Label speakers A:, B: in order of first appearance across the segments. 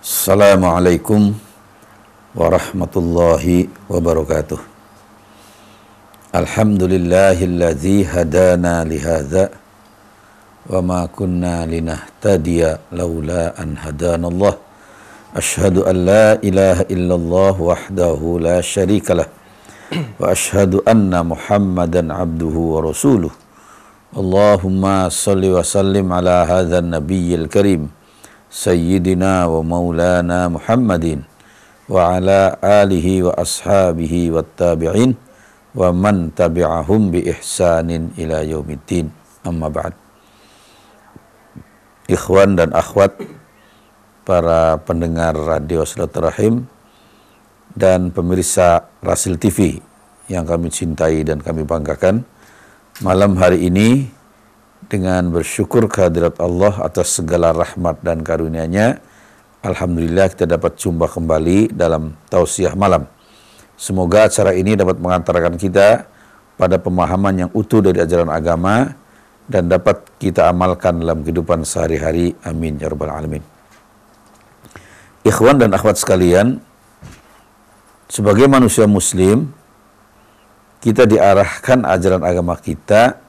A: Assalamualaikum warahmatullahi wabarakatuh. Alhamdulillahilladzi hadana lihadza wa ma kunna linahtadiya laula an hadanallah. Asyhadu an la ilaha illallah wahdahu la syarikalah wa asyhadu anna Muhammadan abduhu wa rasuluh. Allahumma salli wa sallim ala hadzal nabiyyil karim Sayyidina wa maulana Muhammadin wa ala alihi wa ashabihi wa tabi'in wa man tabi'ahum bi ihsanin ila yaumiddin. Amma ba'd. Ikhwan dan akhwat, para pendengar radio Silaturahim dan pemirsa Rasil TV yang kami cintai dan kami banggakan, malam hari ini dengan bersyukur kehadirat Allah atas segala rahmat dan karunia-Nya, alhamdulillah kita dapat jumpa kembali dalam tausiah malam. Semoga acara ini dapat mengantarkan kita pada pemahaman yang utuh dari ajaran agama dan dapat kita amalkan dalam kehidupan sehari-hari. Amin ya rabbal alamin. Ikhwan dan akhwat sekalian, sebagai manusia muslim, kita diarahkan ajaran agama kita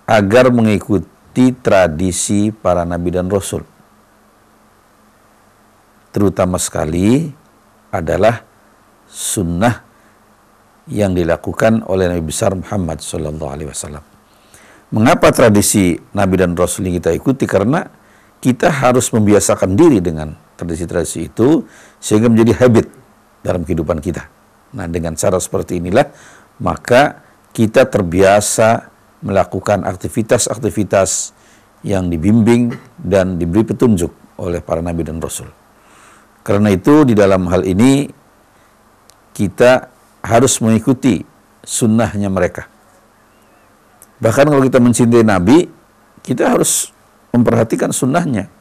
A: agar mengikuti tradisi para nabi dan rasul. Terutama sekali adalah sunnah yang dilakukan oleh Nabi besar Muhammad SAW. Mengapa tradisi nabi dan rasul ini kita ikuti? Karena kita harus membiasakan diri dengan tradisi-tradisi itu sehingga menjadi habit dalam kehidupan kita. Nah, dengan cara seperti inilah maka kita terbiasa melakukan aktivitas-aktivitas yang dibimbing dan diberi petunjuk oleh para nabi dan rasul. Karena itu di dalam hal ini kita harus mengikuti sunnahnya mereka. Bahkan kalau kita mencintai nabi, kita harus memperhatikan sunnahnya.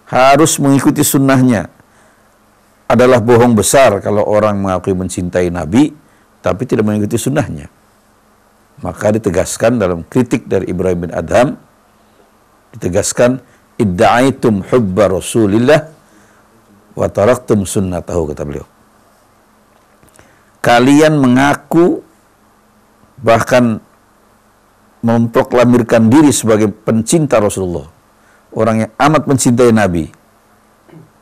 A: Harus mengikuti sunnahnya. Adalah bohong besar kalau orang mengakui mencintai nabi tapi tidak mengikuti sunnahnya. Maka ditegaskan dalam kritik dari Ibrahim bin Adham, ditegaskan idda'aitum hubba rasulillah wa taraktum sunnatahu, kata beliau. Kalian mengaku bahkan memproklamirkan diri sebagai pencinta Rasulullah, orang yang amat mencintai Nabi,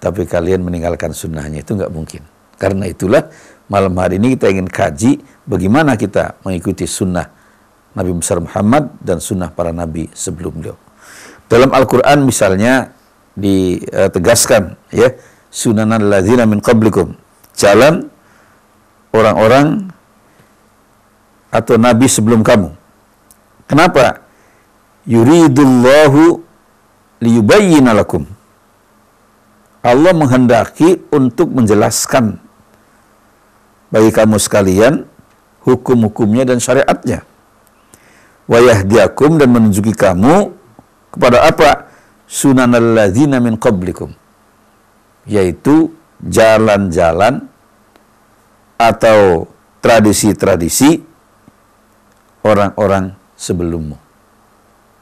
A: tapi kalian meninggalkan sunnahnya. Itu nggak mungkin. Karena itulah malam hari ini kita ingin kaji bagaimana kita mengikuti sunnah Nabi besar Muhammad dan sunnah para nabi sebelum beliau. Dalam Al-Quran misalnya ditegaskan, ya, sunanal ladzina min qablikum, jalan orang-orang atau nabi sebelum kamu. Kenapa? Yuridullahu liyubayyina lakum. Allah menghendaki untuk menjelaskan bagi kamu sekalian hukum-hukumnya dan syariatnya. Wa yahdiakum, dan menunjuki kamu kepada apa? Sunanal ladzina min qablikum, yaitu jalan-jalan atau tradisi-tradisi orang-orang sebelummu.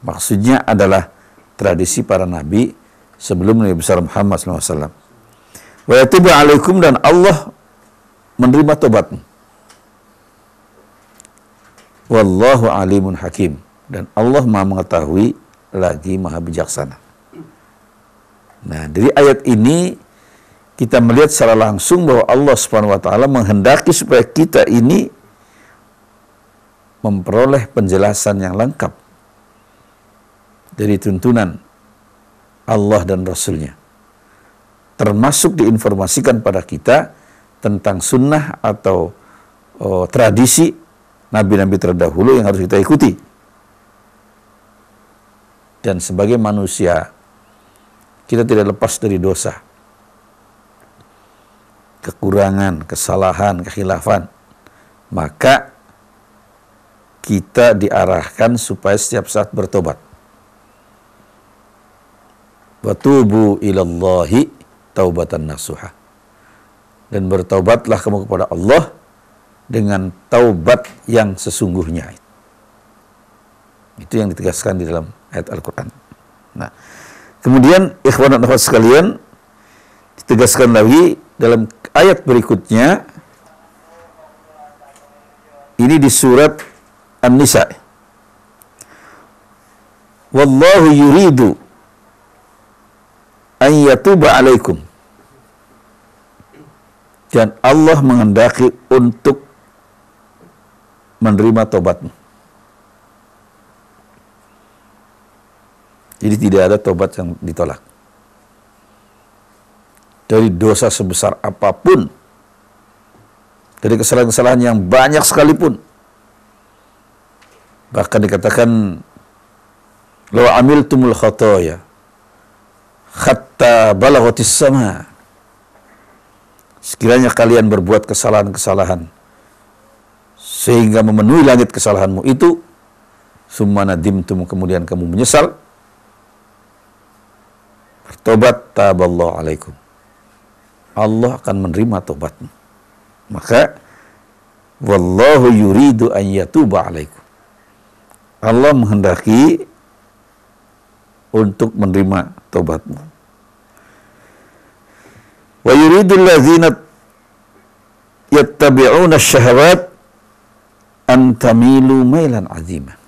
A: Maksudnya adalah tradisi para nabi sebelum Nabi besar Muhammad SAW. Wa yatubu alaikum, dan Allah menerima tobatmu. Wallahu alimun hakim, dan Allah maha mengetahui lagi maha bijaksana. Nah, dari ayat ini kita melihat secara langsung bahwa Allah Subhanahu wa taala menghendaki supaya kita ini memperoleh penjelasan yang lengkap dari tuntunan Allah dan Rasulnya, termasuk diinformasikan pada kita tentang sunnah atau tradisi nabi-nabi terdahulu yang harus kita ikuti. Dan sebagai manusia, kita tidak lepas dari dosa, kekurangan, kesalahan, kekhilafan. Maka kita diarahkan supaya setiap saat bertobat. Watubu ilallahi taubatan nasuha. Dan bertaubatlah kamu kepada Allah dengan taubat yang sesungguhnya. Itu yang ditegaskan di dalam ayat Al-Quran. Nah, kemudian ikhwan dan akhwat sekalian, Ditegaskan lagi dalam ayat berikutnya, ini di surat An-Nisa. Wallahu yuridu an yatuba alaikum. Dan Allah menghendaki untuk menerima tobatmu. Jadi tidak ada tobat yang ditolak. Dari dosa sebesar apapun, dari kesalahan-kesalahan yang banyak sekalipun. Bahkan dikatakan, law amiltumul khataya hatta balaghatis sama. Sekiranya kalian berbuat kesalahan-kesalahan sehingga memenuhi langit kesalahanmu itu, summa nadimtum, kemudian kamu menyesal, bertobat, taballahu alaikum, Allah akan menerima tobatmu. Maka wallahu yuridu an yatuba alaikum, Allah menghendaki untuk menerima tobatmu. Wa yuridul ladzina yattabi'una syahawat an tamilu mailan azima.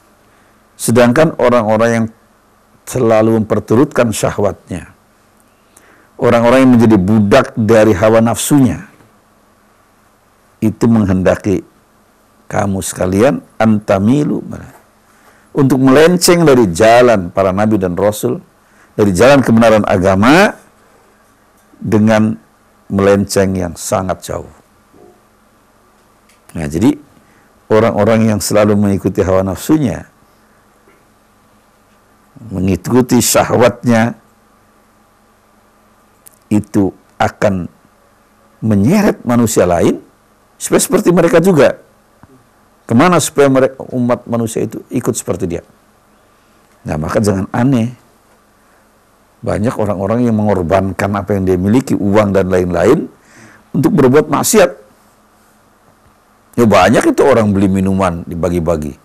A: Sedangkan orang-orang yang selalu memperturutkan syahwatnya, orang-orang yang menjadi budak dari hawa nafsunya, itu menghendaki kamu sekalian antamilu, untuk melenceng dari jalan para nabi dan rasul, dari jalan kebenaran agama, dengan melenceng yang sangat jauh. Nah, jadi orang-orang yang selalu mengikuti hawa nafsunya, mengikuti syahwatnya, itu akan menyeret manusia lain supaya seperti mereka juga. Kemana supaya mereka, umat manusia itu ikut seperti dia? Nah, maka jangan aneh, banyak orang-orang yang mengorbankan apa yang dia miliki, uang dan lain-lain, untuk berbuat maksiat. Ya banyak itu orang beli minuman dibagi-bagi,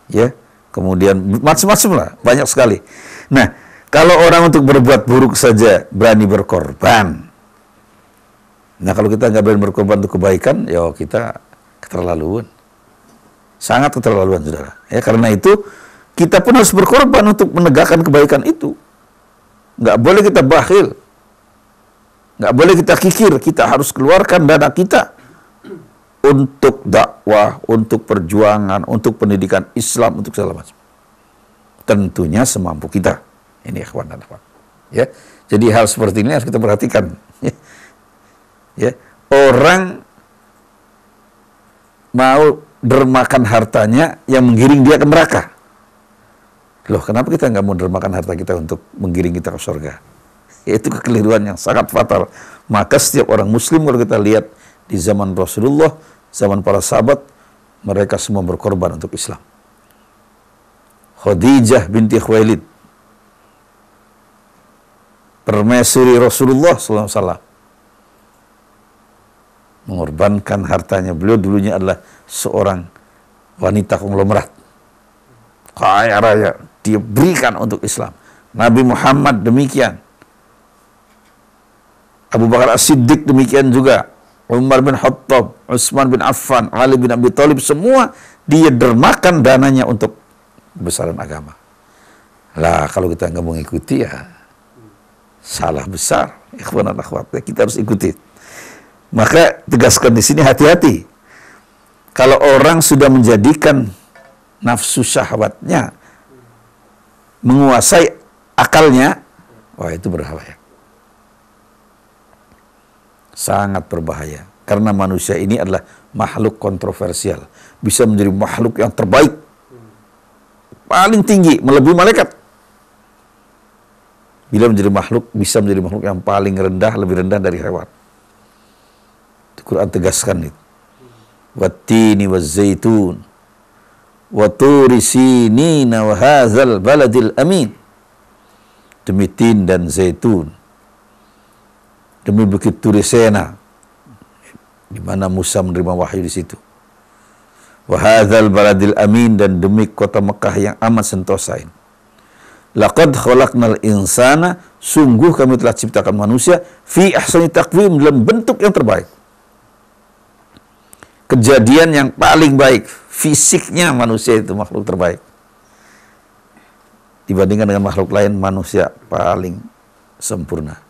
A: ya, kemudian macam-macam lah, banyak sekali. Nah, kalau orang untuk berbuat buruk saja berani berkorban, nah kalau kita nggak berani berkorban untuk kebaikan, ya kita keterlaluan, sangat keterlaluan, saudara. Ya, karena itu kita pun harus berkorban untuk menegakkan kebaikan itu. Nggak boleh kita bakhil, nggak boleh kita kikir, kita harus keluarkan dana kita untuk dakwah, untuk perjuangan, untuk pendidikan Islam, untuk segala macam. Tentunya semampu kita. Ini ikhwan dan akhwat. Ya, jadi hal seperti ini harus kita perhatikan. Ya, orang mau dermakan hartanya yang menggiring dia ke neraka. Loh, kenapa kita nggak mau dermakan harta kita untuk menggiring kita ke surga? Itu kekeliruan yang sangat fatal. Maka setiap orang muslim, kalau kita lihat di zaman Rasulullah, zaman para sahabat, mereka semua berkorban untuk Islam. Khadijah binti Khuwailid, permaisuri Rasulullah SAW, mengorbankan hartanya. Beliau dulunya adalah seorang wanita konglomerat, kaya raya, dia berikan untuk Islam. Nabi Muhammad demikian, Abu Bakar As-Siddiq demikian juga, Umar bin Khattab, Utsman bin Affan, Ali bin Abi Thalib, semua dia dermakan dananya untuk kebesaran agama. Lah, kalau kita nggak mengikuti, ya salah besar. Ikhwan dan akhwat, kita harus ikuti. Maka tegaskan di sini, hati-hati. Kalau orang sudah menjadikan nafsu syahwatnya menguasai akalnya, wah itu berbahaya. Sangat berbahaya. Karena manusia ini adalah makhluk kontroversial. Bisa menjadi makhluk yang terbaik, paling tinggi, melebihi malaikat. Bila menjadi makhluk, bisa menjadi makhluk yang paling rendah, lebih rendah dari hewan. Al-Quran tegaskan itu. Wattini wazzaitun wa turi sinina wa hadzal baladil amin. Demi tin dan zaitun, demi bukit Turi Sena, di mana Musa menerima wahyu di situ. Wa hadzal baladil amin, dan demi kota Mekah yang amat sentosa ini. Laqad khalaqnal insana sungguh kami telah ciptakan manusia fi ahsani taqwim, dalam bentuk yang terbaik. Kejadian yang paling baik, fisiknya manusia itu makhluk terbaik. Dibandingkan dengan makhluk lain, manusia paling sempurna.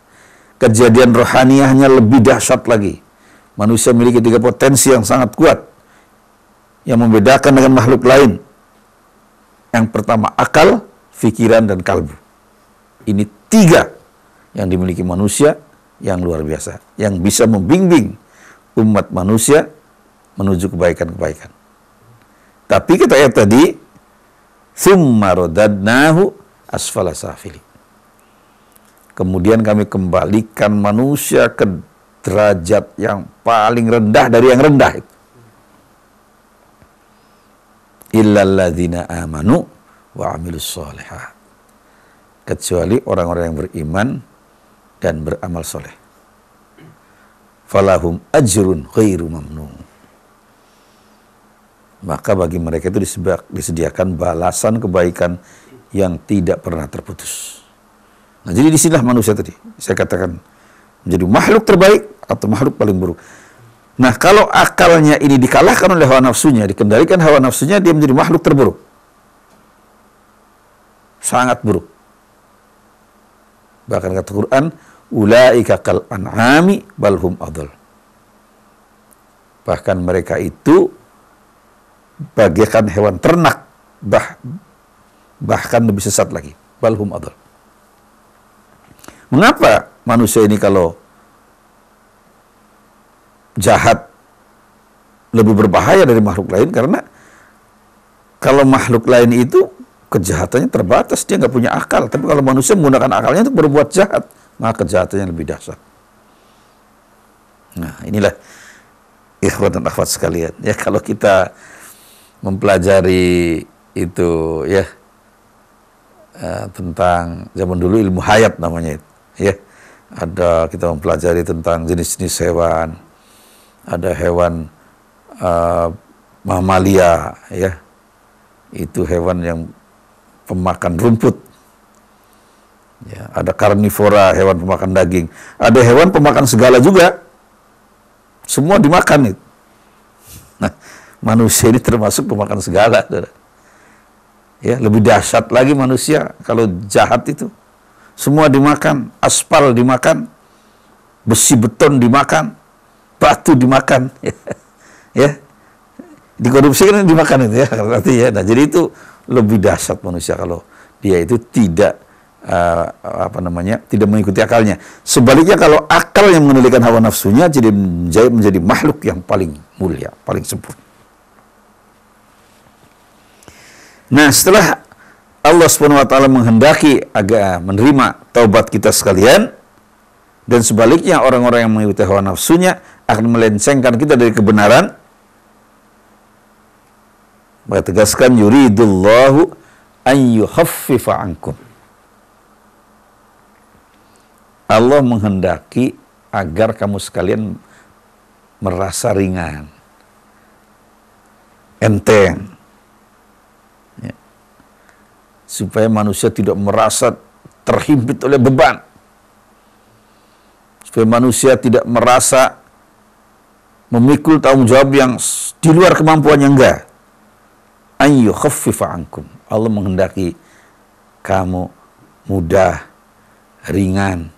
A: Kejadian rohaniahnya lebih dahsyat lagi. Manusia memiliki 3 potensi yang sangat kuat yang membedakan dengan makhluk lain. Yang pertama akal, pikiran, dan kalbu. Ini 3 yang dimiliki manusia yang luar biasa, yang bisa membimbing umat manusia menuju kebaikan-kebaikan. Tapi kita lihat tadi, tsumma radadnahu asfala safili. Kemudian kami kembalikan manusia ke derajat yang paling rendah dari yang rendah itu. Illal ladzina amanu wa amilus sholihat. Kecuali orang-orang yang beriman dan beramal soleh. Falahum ajrun ghairu mamnun. Maka bagi mereka itu disediakan balasan kebaikan yang tidak pernah terputus. Nah, jadi disinilah manusia tadi, saya katakan menjadi makhluk terbaik atau makhluk paling buruk. Nah, kalau akalnya ini dikalahkan oleh hawa nafsunya, dikendalikan hawa nafsunya, dia menjadi makhluk terburuk. Sangat buruk. Bahkan kata Quran, ulaika kal an'ami balhum adl. Bahkan mereka itu bagaikan hewan ternak, bahkan lebih sesat lagi. Balhum adl. Mengapa manusia ini kalau jahat lebih berbahaya dari makhluk lain? Karena kalau makhluk lain itu kejahatannya terbatas, dia nggak punya akal. Tapi kalau manusia menggunakan akalnya untuk berbuat jahat, maka kejahatannya lebih dahsyat. Nah, inilah ikhwan dan akhwat sekalian. Ya, kalau kita mempelajari itu ya tentang zaman dulu ilmu hayat namanya itu. Ya, ada kita mempelajari tentang jenis-jenis hewan, ada hewan mamalia, ya, itu hewan yang pemakan rumput, ya, ada karnivora, hewan pemakan daging, ada hewan pemakan segala juga, semua dimakan itu. Nah, manusia ini termasuk pemakan segala, ya, lebih dahsyat lagi manusia kalau jahat itu. Semua dimakan, aspal dimakan, besi beton dimakan, batu dimakan, ya, dikorupsi kan dimakan itu, ya, artinya. Nah, jadi itu lebih dahsyat manusia kalau dia itu tidak tidak mengikuti akalnya. Sebaliknya kalau akal yang mengendalikan hawa nafsunya, jadi menjadi makhluk yang paling mulia, paling sempurna. Nah, setelah Allah SWT menghendaki agar menerima taubat kita sekalian, dan sebaliknya orang-orang yang mengikuti hawa nafsunya akan melencengkan kita dari kebenaran, maka tegaskan yuridullahu an yukhaffifa ankum. Allah menghendaki agar kamu sekalian merasa ringan, enteng, supaya manusia tidak merasa terhimpit oleh beban, supaya manusia tidak merasa memikul tanggung jawab yang di luar kemampuannya. Enggak. An yukhaffifa ankum. Allah menghendaki kamu mudah, ringan,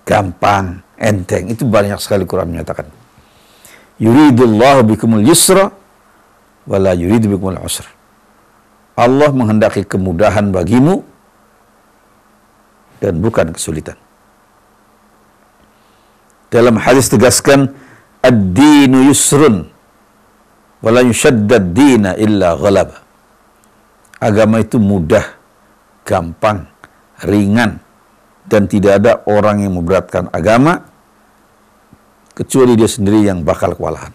A: gampang, enteng. Itu banyak sekali Quran menyatakan. Yuridullahu bikumul yusra wala yuridu bikumul usra. Allah menghendaki kemudahan bagimu dan bukan kesulitan. Dalam hadis tegaskan, ad-dinu yusrun wa la yushaddad dina illa ghalaba. Agama itu mudah, gampang, ringan, dan tidak ada orang yang memberatkan agama kecuali dia sendiri yang bakal kewalahan.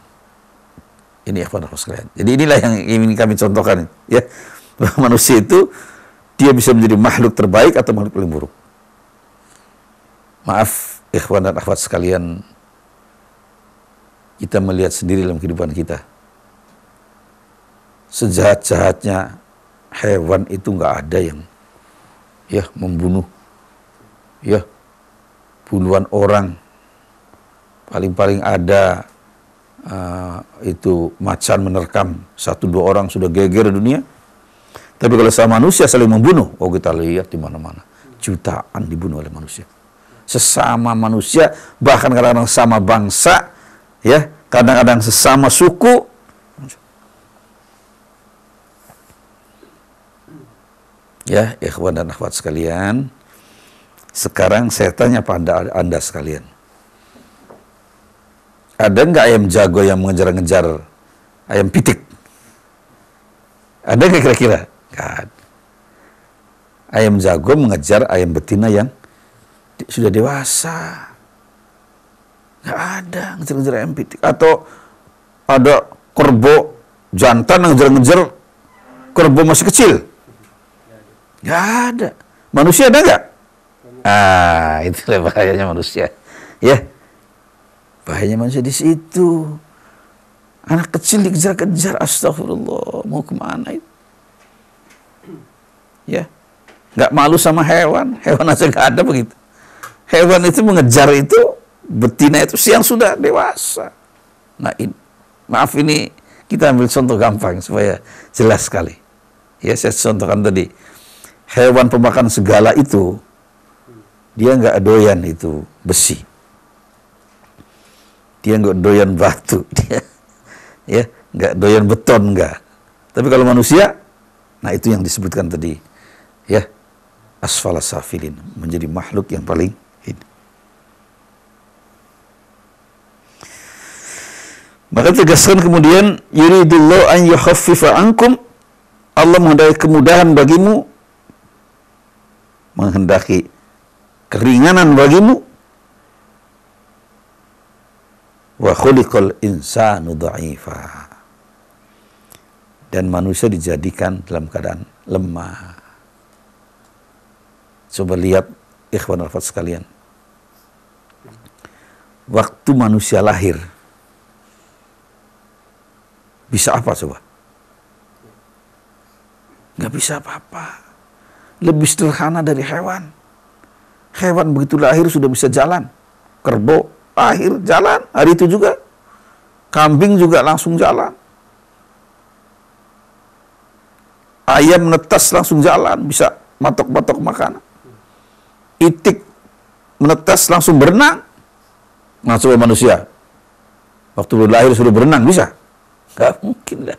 A: Ini ikhwan sekalian. Jadi inilah yang ingin kami contohkan, ya. Manusia itu dia bisa menjadi makhluk terbaik atau makhluk paling buruk. Maaf ikhwan dan akhwat sekalian, kita melihat sendiri dalam kehidupan kita, sejahat-jahatnya hewan itu nggak ada yang membunuh ya puluhan orang, paling-paling ada itu macan menerkam 1-2 orang sudah geger dunia. Tapi kalau sama manusia saling membunuh, oh kita lihat di mana-mana jutaan dibunuh oleh manusia. Sesama manusia, bahkan kadang-kadang sama bangsa, ya kadang-kadang sesama suku. Ya, ikhwan dan akhwat sekalian, sekarang saya tanya pada anda sekalian, ada nggak ayam jago yang mengejar-ngejar ayam pitik? Ada nggak kira-kira? Nggak ada. Ayam jago mengejar ayam betina yang sudah dewasa. Nggak ada ngejar-ngejar ayam pitik. Atau ada kerbau jantan ngejar-ngejar kerbau masih kecil. Nggak ada. Manusia ada nggak? Itulah bahayanya manusia. Ya, bahayanya manusia di situ. Anak kecil dikejar-kejar, astagfirullah, mau kemana itu? Ya, nggak malu sama hewan. Hewan aja nggak ada begitu. Hewan itu mengejar itu betina itu yang sudah dewasa. Nah, maaf ini kita ambil contoh gampang supaya jelas sekali. Ya, saya contohkan tadi. Hewan pemakan segala itu dia nggak doyan itu besi. Dia nggak doyan batu, dia ya nggak doyan beton, nggak. Tapi kalau manusia, nah itu yang disebutkan tadi, ya asfala safilin, menjadi makhluk yang paling ini. Maka tegaskan kemudian, yuridullahu an yukhaffifa ankum, Allah menghendaki kemudahan bagimu, menghendaki keringanan bagimu. Wa khuliqal insanu dha'ifa, dan manusia dijadikan dalam keadaan lemah. Coba lihat ikhwan al-fat sekalian, waktu manusia lahir bisa apa coba? Nggak bisa apa-apa. Lebih sederhana dari hewan. Hewan begitu lahir sudah bisa jalan. Kerbau lahir jalan, hari itu juga. Kambing juga langsung jalan. Ayam menetas langsung jalan, bisa matok-matok makanan. Itik menetas langsung berenang. Nah, coba manusia, waktu lahir sudah berenang, bisa? Gak mungkin lah.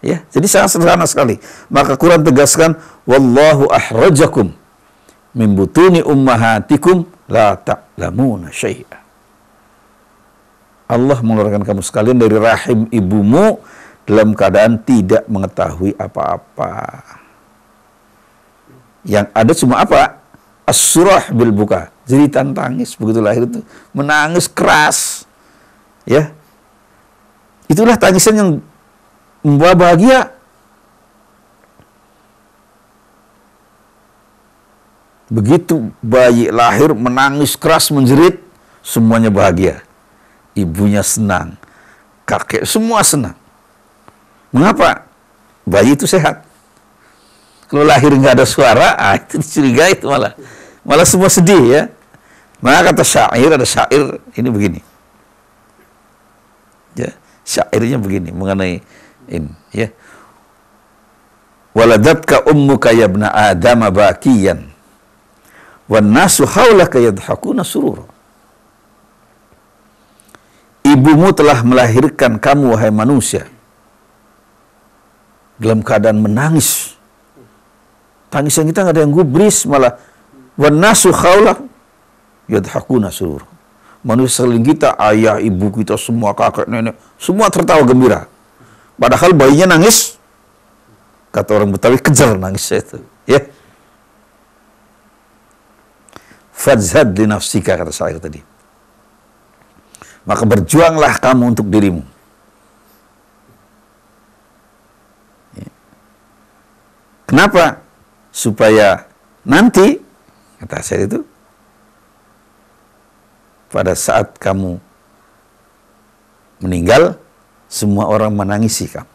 A: Ya, jadi sangat sederhana sekali. Maka Quran tegaskan, wallahu ahrajakum min butuni ummahatikum la ta'lamuna syai'a. Allah mengeluarkan kamu sekalian dari rahim ibumu dalam keadaan tidak mengetahui apa-apa. Yang ada cuma apa? As-surah bil buka. Jeritan tangis begitu lahir itu, menangis keras. Ya. Itulah tangisan yang membawa bahagia. Begitu bayi lahir menangis keras menjerit, semuanya bahagia. Ibunya senang, kakek semua senang. Mengapa? Bayi itu sehat. Kalau lahir nggak ada suara, itu dicurigai itu malah semua sedih ya. Maka kata syair, ada syair ini begini. Ya, syairnya begini mengenai ini ya. Waladatka ummuka ya ibna adama bakiyan wan nasu haulaka yadhakuna surura. Ibumu telah melahirkan kamu, wahai manusia, dalam keadaan menangis. Tangisan kita nggak ada yang gubris, malah wan nasu haula yadhakuna surura. Manusia sekeliling kita, ayah, ibu kita, semua kakek, nenek, semua tertawa gembira. Padahal bayinya nangis. Kata orang Betawi, kejar nangisnya itu. Ya. Fadzhad li nafsika, kata syair tadi. Maka berjuanglah kamu untuk dirimu. Ya. Kenapa? Supaya nanti, kata saya itu, pada saat kamu meninggal, semua orang menangisi kamu.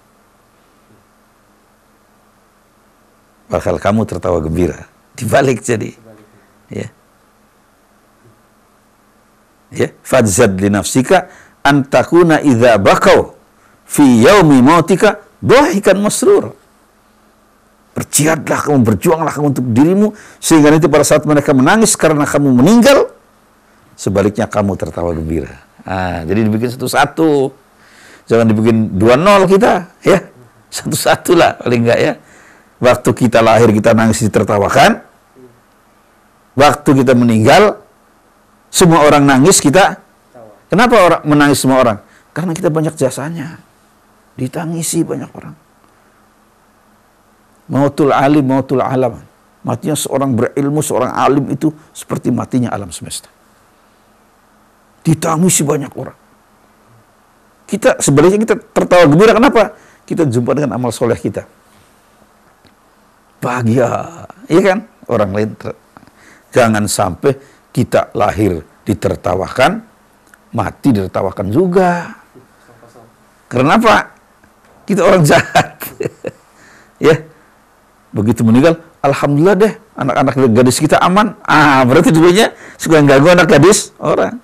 A: Bakal kamu tertawa gembira. Dibalik jadi. Ya. Ya, fadzad li nafsika antakuna idza bakau fi yaumi mautika dhahikan masrur. Berjihadlah kamu, berjuanglah kamu untuk dirimu, sehingga nanti pada saat mereka menangis karena kamu meninggal, sebaliknya kamu tertawa gembira. Jadi dibikin satu-satu. Jangan dibikin 2-0 kita, ya. Satu-satu lah paling enggak ya. Waktu kita lahir kita nangis ditertawakan. Waktu kita meninggal semua orang nangis kita. Kenapa orang menangis semua orang? Karena kita banyak jasanya. Ditangisi banyak orang. Mautul alim, mautul alam. Matinya seorang berilmu, seorang alim itu seperti matinya alam semesta. Ditangisi banyak orang. Kita sebaliknya kita tertawa gembira. Kenapa? Kita jumpa dengan amal soleh kita. Bahagia. Iya kan? Orang lain jangan sampai kita lahir ditertawakan, mati ditertawakan juga. Karena apa? Kita orang jahat. Ya. Begitu meninggal, alhamdulillah deh, anak-anak gadis kita aman. Berarti dulunya suka ganggu anak gadis orang.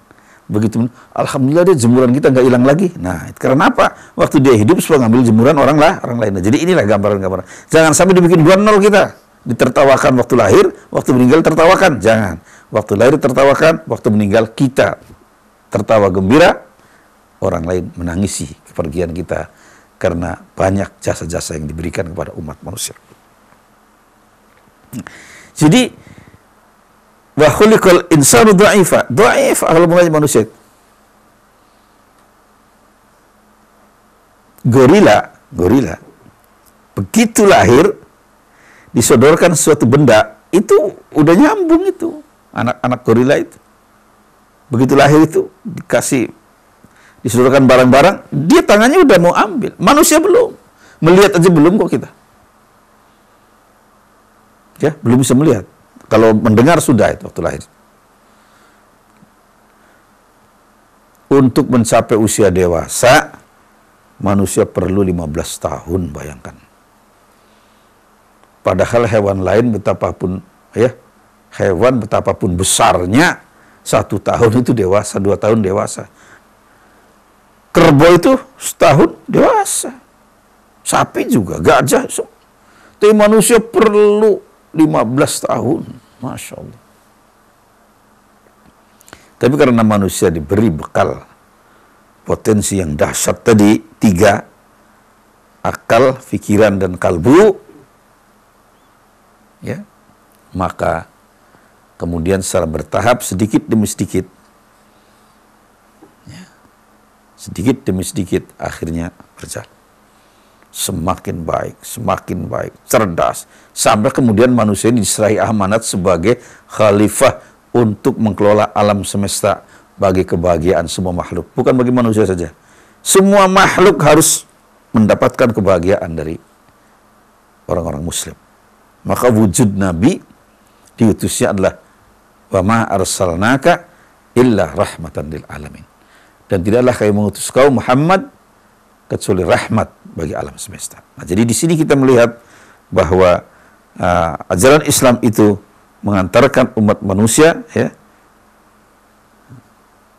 A: Begitu, alhamdulillah deh, jemuran kita nggak hilang lagi. Nah, karena apa? Waktu dia hidup suka ngambil jemuran orang lain. Jadi inilah gambaran-gambaran. Jangan sampai dibikin 2-0 kita. Ditertawakan waktu lahir, waktu meninggal tertawakan. Jangan. Waktu lahir tertawakan, waktu meninggal kita tertawa gembira. Orang lain menangisi kepergian kita karena banyak jasa-jasa yang diberikan kepada umat manusia. Jadi wa khuliqal insanu dha'ifa. Dhaif akal mulanya manusia. Gorila begitu lahir disodorkan suatu benda, itu udah nyambung itu. Anak-anak gorila itu. Begitu lahir itu disodorkan barang-barang, dia tangannya udah mau ambil. Manusia belum. Melihat aja belum kok kita. Ya, belum bisa melihat. Kalau mendengar sudah itu waktu lahir. Untuk mencapai usia dewasa, manusia perlu 15 tahun, bayangkan. Padahal hewan lain betapapun besarnya, 1 tahun itu dewasa, 2 tahun dewasa. Kerbau itu setahun dewasa. Sapi juga, gajah. Tapi manusia perlu 15 tahun. Masya Allah. Tapi karena manusia diberi bekal potensi yang dahsyat tadi, 3, akal, pikiran, dan kalbu, ya, maka kemudian secara bertahap, sedikit demi sedikit, ya, sedikit demi sedikit, akhirnya berjalan. Semakin baik, cerdas, sampai kemudian manusia ini diserahi amanat sebagai khalifah untuk mengelola alam semesta bagi kebahagiaan semua makhluk. Bukan bagi manusia saja. Semua makhluk harus mendapatkan kebahagiaan dari orang-orang muslim. Maka wujud Nabi diutusnya adalah wa ma arsalnaka illa rahmatan lil alamin. Dan tidaklah kami mengutus kau Muhammad kecuali rahmat bagi alam semesta. Nah, jadi di sini kita melihat bahwa ajaran Islam itu mengantarkan umat manusia, ya,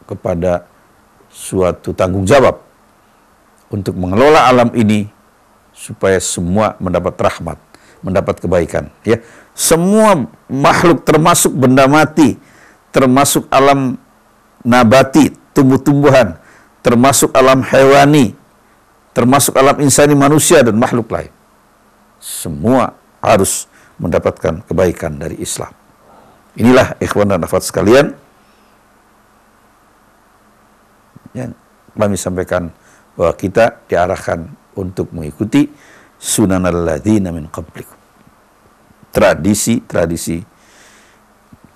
A: kepada suatu tanggung jawab untuk mengelola alam ini supaya semua mendapat rahmat, mendapat kebaikan. Ya, semua makhluk termasuk benda mati, termasuk alam nabati, tumbuh-tumbuhan, termasuk alam hewani, termasuk alam insani manusia dan makhluk lain. Semua harus mendapatkan kebaikan dari Islam. Inilah ikhwan dan akhwat sekalian yang kami sampaikan, bahwa kita diarahkan untuk mengikuti sunanal ladzina min qablikum. Tradisi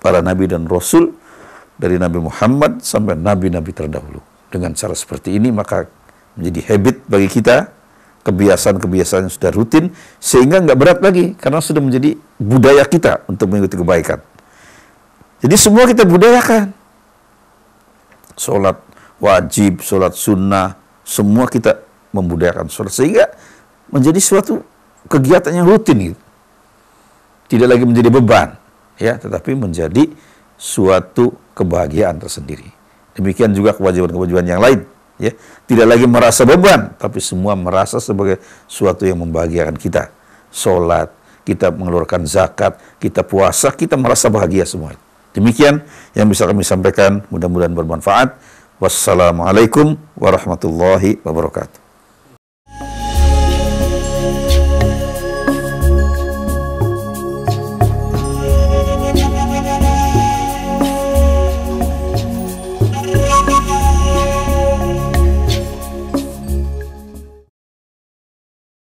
A: para nabi dan rasul dari Nabi Muhammad sampai nabi-nabi terdahulu. Dengan cara seperti ini maka menjadi habit bagi kita, kebiasaan-kebiasaan yang sudah rutin, sehingga nggak berat lagi, karena sudah menjadi budaya kita untuk mengikuti kebaikan. Jadi semua kita budayakan. Sholat wajib, sholat sunnah, semua kita membudayakan sholat, sehingga menjadi suatu kegiatan yang rutin gitu. Tidak lagi menjadi beban, ya, tetapi menjadi suatu kebahagiaan tersendiri. Demikian juga kewajiban-kewajiban yang lain. Ya, tidak lagi merasa beban, tapi semua merasa sebagai suatu yang membahagiakan kita. Sholat, kita mengeluarkan zakat, kita puasa, kita merasa bahagia semua. Demikian yang bisa kami sampaikan, mudah-mudahan bermanfaat. Wassalamualaikum warahmatullahi wabarakatuh.